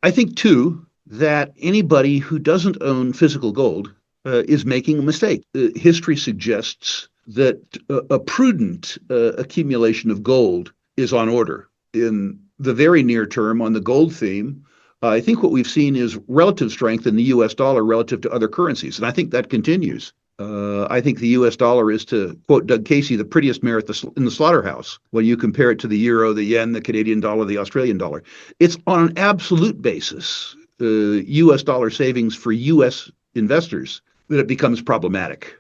I think, too, that anybody who doesn't own physical gold is making a mistake. History suggests that a prudent accumulation of gold is on order. In the very near term, on the gold theme, I think what we've seen is relative strength in the US dollar relative to other currencies. And I think that continues. I think the US dollar is, to quote Doug Casey, the prettiest mare in the slaughterhouse when you compare it to the euro, the yen, the Canadian dollar, the Australian dollar. It's on an absolute basis, US dollar savings for US investors, that it becomes problematic.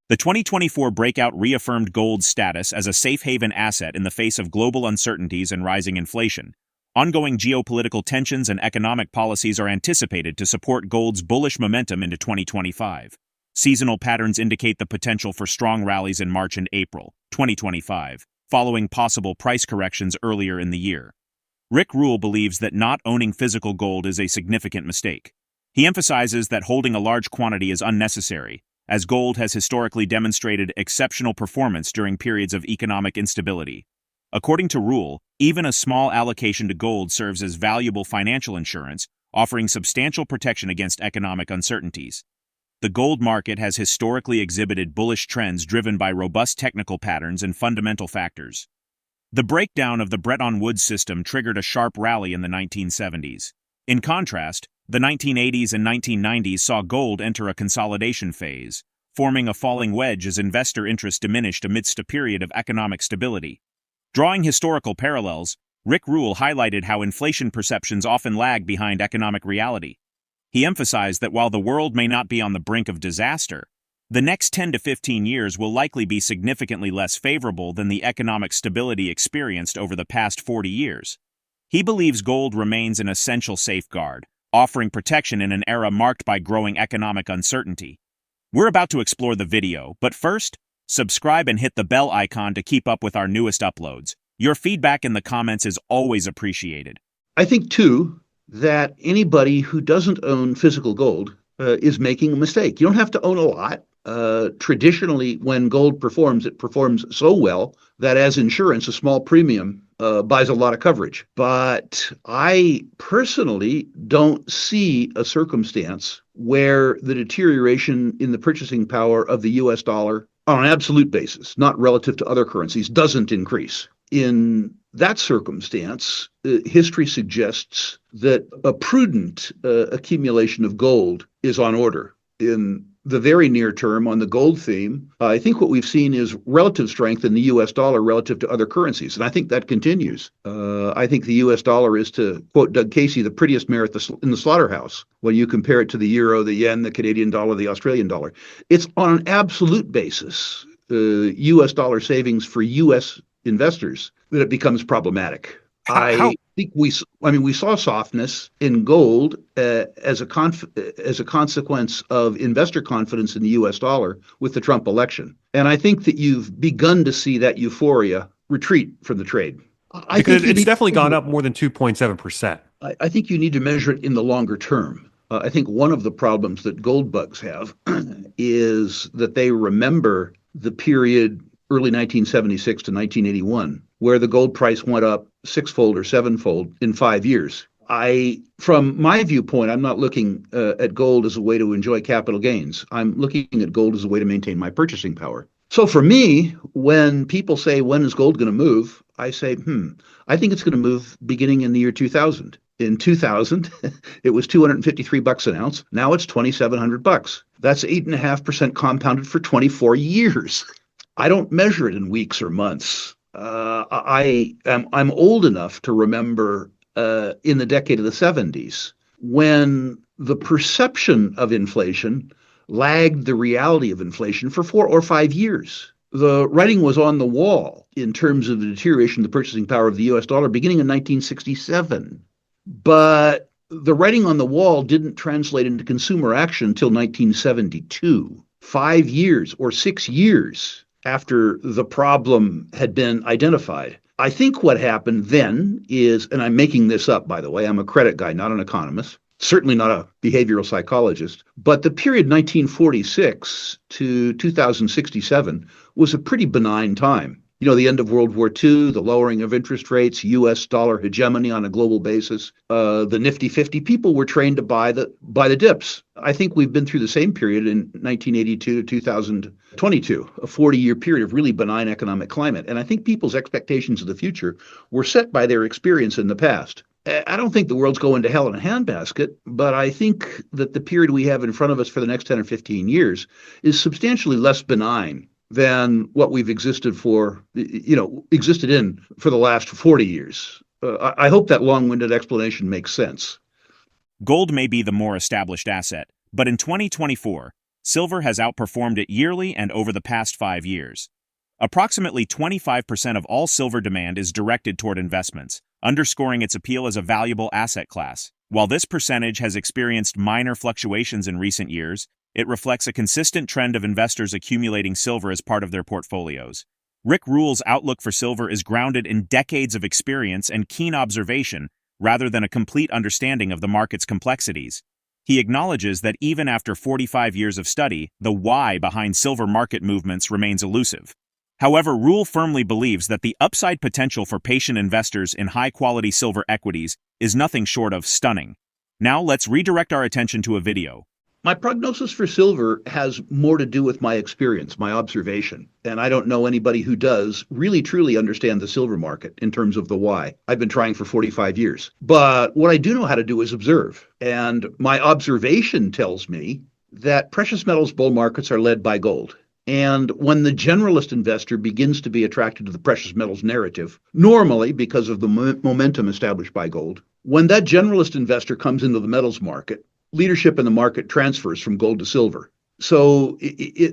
The 2024 breakout reaffirmed gold's status as a safe haven asset in the face of global uncertainties and rising inflation. Ongoing geopolitical tensions and economic policies are anticipated to support gold's bullish momentum into 2025. Seasonal patterns indicate the potential for strong rallies in March and April 2025, following possible price corrections earlier in the year. RickRule believes that not owning physical gold is a significant mistake. He emphasizes that holding a large quantity is unnecessary, as gold has historically demonstrated exceptional performance during periods of economic instability. According to Rule, even a small allocation to gold serves as valuable financial insurance, offering substantial protection against economic uncertainties. The gold market has historically exhibited bullish trends driven by robust technical patterns and fundamental factors. The breakdown of the Bretton Woods system triggered a sharp rally in the 1970s. In contrast, the 1980s and 1990s saw gold enter a consolidation phase, forming a falling wedge as investor interest diminished amidst a period of economic stability. Drawing historical parallels, RickRule highlighted how inflation perceptions often lag behind economic reality. He emphasized that while the world may not be on the brink of disaster, the next 10 to 15 years will likely be significantly less favorable than the economic stability experienced over the past 40 years. He believes gold remains an essential safeguard, offering protection in an era marked by growing economic uncertainty. We're about to explore the video, but first, subscribe and hit the bell icon to keep up with our newest uploads. Your feedback in the comments is always appreciated. I think, too, that anybody who doesn't own physical gold is making a mistake. You don't have to own a lot. Traditionally, when gold performs, it performs so well that as insurance, a small premium buys a lot of coverage. But I personally don't see a circumstance where the deterioration in the purchasing power of the US dollar on an absolute basis, not relative to other currencies, doesn't increase. In that circumstance, history suggests that a prudent accumulation of gold is on order. In the very near term, on the gold theme, I think what we've seen is relative strength in the US dollar relative to other currencies. And I think that continues. I think the US dollar is, to quote Doug Casey, the prettiest mare in the slaughterhouse when you compare it to the euro, the yen, the Canadian dollar, the Australian dollar. It's on an absolute basis, US dollar savings for US investors, that it becomes problematic. I think we saw softness in gold as a consequence of investor confidence in the U.S. dollar with the Trump election, and I think that you've begun to see that euphoria retreat from the trade. Because it's definitely gone up more than 2.7%. I think you need to measure it in the longer term. I think one of the problems that gold bugs have is that they remember the period early 1976 to 1981, where the gold price went up sixfold or sevenfold in 5 years. From my viewpoint, I'm not looking at gold as a way to enjoy capital gains. I'm looking at gold as a way to maintain my purchasing power. So for me, when people say, when is gold going to move? I say, I think it's going to move beginning in the year 2000. In 2000, it was $253 an ounce. Now it's $2,700. That's 8.5% compounded for 24 years. I don't measure it in weeks or months. I'm old enough to remember in the decade of the 70s when the perception of inflation lagged the reality of inflation for 4 or 5 years. The writing was on the wall in terms of the deterioration of the purchasing power of the US dollar beginning in 1967. But the writing on the wall didn't translate into consumer action until 1972, 5 years or 6 years after the problem had been identified. I think what happened then is, and I'm making this up, by the way, I'm a credit guy, not an economist, certainly not a behavioral psychologist, but the period 1946 to 2067 was a pretty benign time. The end of World War II, the lowering of interest rates, U.S. dollar hegemony on a global basis, the Nifty 50. People were trained to buy the dips. I think we've been through the same period in 1982 to 2022, a 40-year period of really benign economic climate. And I think people's expectations of the future were set by their experience in the past. I don't think the world's going to hell in a handbasket, but I think that the period we have in front of us for the next 10 or 15 years is substantially less benign than what we've existed in for the last 40 years. I hope that long-winded explanation makes sense. Gold may be the more established asset, but in 2024, silver has outperformed it yearly and over the past 5 years. Approximately 25% of all silver demand is directed toward investments, underscoring its appeal as a valuable asset class. While this percentage has experienced minor fluctuations in recent years, it reflects a consistent trend of investors accumulating silver as part of their portfolios. RickRule's outlook for silver is grounded in decades of experience and keen observation, rather than a complete understanding of the market's complexities. He acknowledges that even after 45 years of study, the why behind silver market movements remains elusive. However, Rule firmly believes that the upside potential for patient investors in high-quality silver equities is nothing short of stunning. Now let's redirect our attention to a video. My prognosis for silver has more to do with my experience, my observation. And I don't know anybody who does really truly understand the silver market in terms of the why. I've been trying for 45 years. But what I do know how to do is observe. And my observation tells me that precious metals bull markets are led by gold. And when the generalist investor begins to be attracted to the precious metals narrative, normally because of the momentum established by gold, when that generalist investor comes into the metals market, leadership in the market transfers from gold to silver. So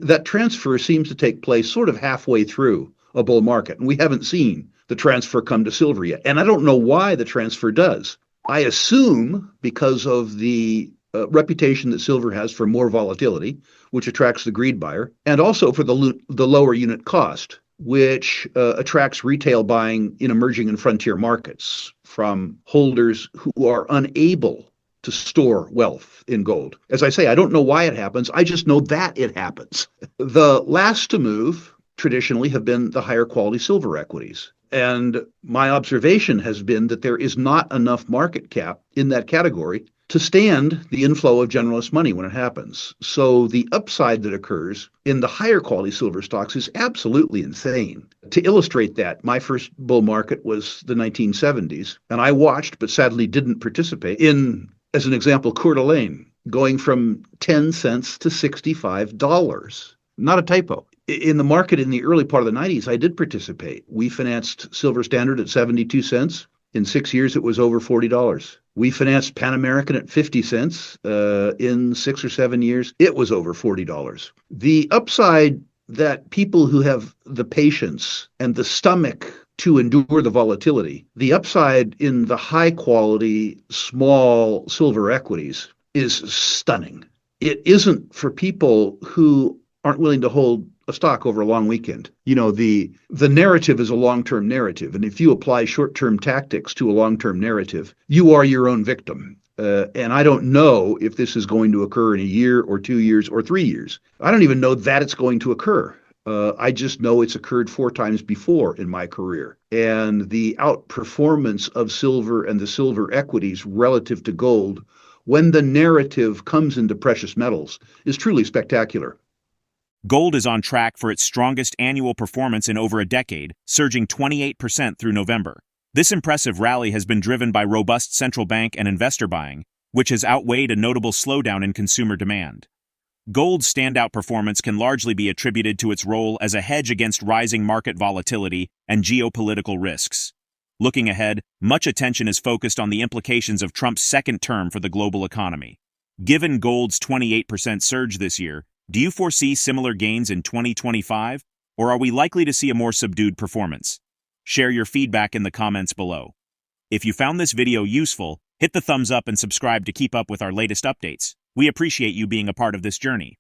that transfer seems to take place sort of halfway through a bull market. And we haven't seen the transfer come to silver yet. And I don't know why the transfer does. I assume because of the reputation that silver has for more volatility, which attracts the greed buyer, and also for the lower unit cost, which attracts retail buying in emerging and frontier markets from holders who are unable to store wealth in gold. As I say, I don't know why it happens. I just know that it happens. The last to move traditionally have been the higher quality silver equities. And my observation has been that there is not enough market cap in that category to stand the inflow of generalist money when it happens. So the upside that occurs in the higher quality silver stocks is absolutely insane. To illustrate that, my first bull market was the 1970s, and I watched but sadly didn't participate in, as an example, Coeur d'Alene going from 10 cents to $65. Not a typo. In the market in the early part of the 90s, I did participate. We financed Silver Standard at 72 cents. In 6 years, it was over $40. We financed Pan American at 50 cents. In 6 or 7 years, it was over $40. The upside that people who have the patience and the stomach to endure the volatility, the upside in the high quality, small silver equities is stunning. It isn't for people who aren't willing to hold a stock over a long weekend. The narrative is a long-term narrative. And if you apply short-term tactics to a long-term narrative, you are your own victim. And I don't know if this is going to occur in a year or 2 years or 3 years. I don't even know that it's going to occur. I just know it's occurred 4 times before in my career. And the outperformance of silver and the silver equities relative to gold, when the narrative comes into precious metals, is truly spectacular. Gold is on track for its strongest annual performance in over a decade, surging 28% through November. This impressive rally has been driven by robust central bank and investor buying, which has outweighed a notable slowdown in consumer demand. Gold's standout performance can largely be attributed to its role as a hedge against rising market volatility and geopolitical risks. Looking ahead, much attention is focused on the implications of Trump's second term for the global economy. Given gold's 28% surge this year, do you foresee similar gains in 2025, or are we likely to see a more subdued performance? Share your feedback in the comments below. If you found this video useful, hit the thumbs up and subscribe to keep up with our latest updates. We appreciate you being a part of this journey.